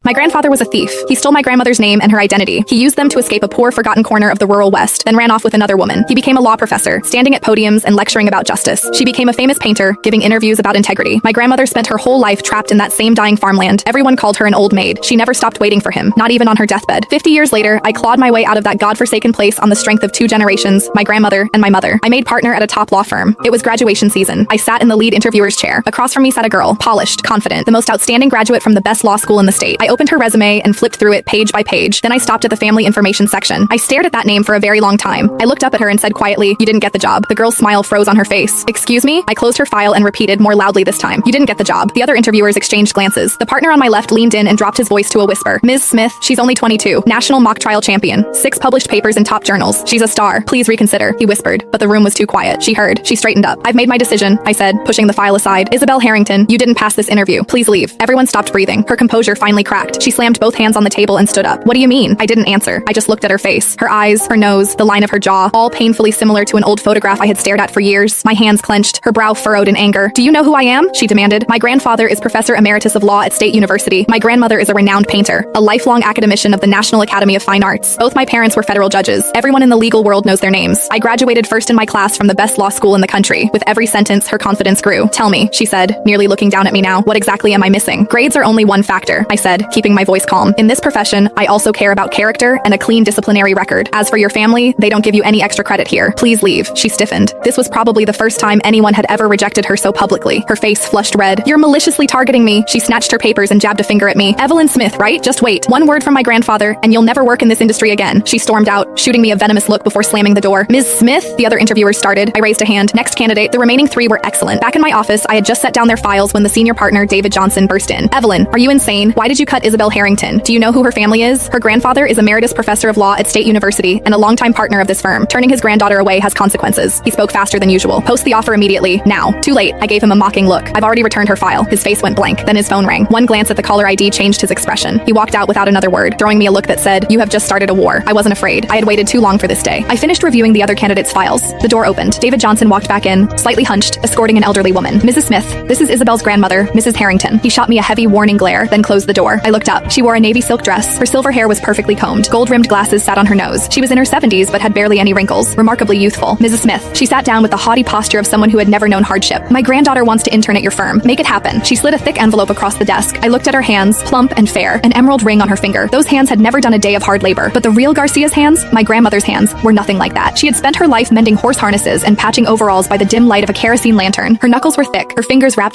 My grandfather was a thief. He stole my grandmother's name and her identity. He used them to escape a poor, forgotten corner of the rural West, then ran off with another woman. He became a law professor, standing at podiums and lecturing about justice. She became a famous painter, giving interviews about integrity. My grandmother spent her whole life trapped in that same dying farmland. Everyone called her an old maid. She never stopped waiting for him, not even on her deathbed. 50 years later, I clawed my way out of that godforsaken place on the strength of 2 generations, my grandmother and my mother. I made partner at a top law firm. It was graduation season. I sat in the lead interviewer's chair. Across from me sat a girl, polished, confident, the most outstanding graduate from the best law school in the state. I opened her resume and flipped through it page by page. Then I stopped at the family information section. I stared at that name for a very long time. I looked up at her and said quietly, "You didn't get the job." The girl's smile froze on her face. "Excuse me?" I closed her file and repeated more loudly this time, "You didn't get the job." The other interviewers exchanged glances. The partner on my left leaned in and dropped his voice to a whisper. "Ms. Smith, she's only 22, national mock trial champion, 6 published papers in top journals. She's a star. Please reconsider," he whispered, but the room was too quiet. She heard. She straightened up. "I've made my decision," I said, pushing the file aside. "Isabel Harrington, you didn't pass this interview. Please leave." Everyone stopped breathing. Her composure finally cracked. She slammed both hands on the table and stood up. "What do you mean?" I didn't answer. I just looked at her face. Her eyes, her nose, the line of her jaw, all painfully similar to an old photograph I had stared at for years. My hands clenched, her brow furrowed in anger. "Do you know who I am?" she demanded. "My grandfather is Professor Emeritus of Law at State University. My grandmother is a renowned painter, a lifelong academician of the National Academy of Fine Arts. Both my parents were federal judges. Everyone in the legal world knows their names. I graduated first in my class from the best law school in the country." With every sentence, her confidence grew. "Tell me," she said, nearly looking down at me now, "what exactly am I missing?" "Grades are only one factor," I said, keeping my voice calm. "In this profession, I also care about character and a clean disciplinary record. As for your family, they don't give you any extra credit here. Please leave." She stiffened. This was probably the first time anyone had ever rejected her so publicly. Her face flushed red. "You're maliciously targeting me." She snatched her papers and jabbed a finger at me. "Evelyn Smith, right? Just wait. One word from my grandfather, and you'll never work in this industry again." She stormed out, shooting me a venomous look before slamming the door. "Ms. Smith?" The other interviewers started. I raised a hand. "Next candidate." The remaining 3 were excellent. Back in my office, I had just set down their files when the senior partner, David Johnson, burst in. "Evelyn, are you insane? Why did you cut Isabel Harrington? Do you know who her family is? Her grandfather is Emeritus Professor of Law at State University and a longtime partner of this firm. Turning his granddaughter away has consequences." He spoke faster than usual. "Post the offer immediately. Now." Too late. I gave him a mocking look. "I've already returned her file." His face went blank. Then his phone rang. One glance at the caller ID changed his expression. He walked out without another word, throwing me a look that said, "You have just started a war." I wasn't afraid. I had waited too long for this day. I finished reviewing the other candidates' files. The door opened. David Johnson walked back in, slightly hunched, escorting an elderly woman. "Mrs. Smith, this is Isabel's grandmother, Mrs. Harrington." He shot me a heavy, warning glare, then closed the door. I looked up. She wore a navy silk dress. Her silver hair was perfectly combed. Gold-rimmed glasses sat on her nose. She was in her 70s, but had barely any wrinkles. Remarkably youthful. "Mrs. Smith." She sat down with the haughty posture of someone who had never known hardship. "My granddaughter wants to intern at your firm. Make it happen." She slid a thick envelope across the desk. I looked at her hands, plump and fair, an emerald ring on her finger. Those hands had never done a day of hard labor. But the real Garcia's hands, my grandmother's hands, were nothing like that. She had spent her life mending horse harnesses and patching overalls by the dim light of a kerosene lantern. Her knuckles were thick, her fingers wrapped in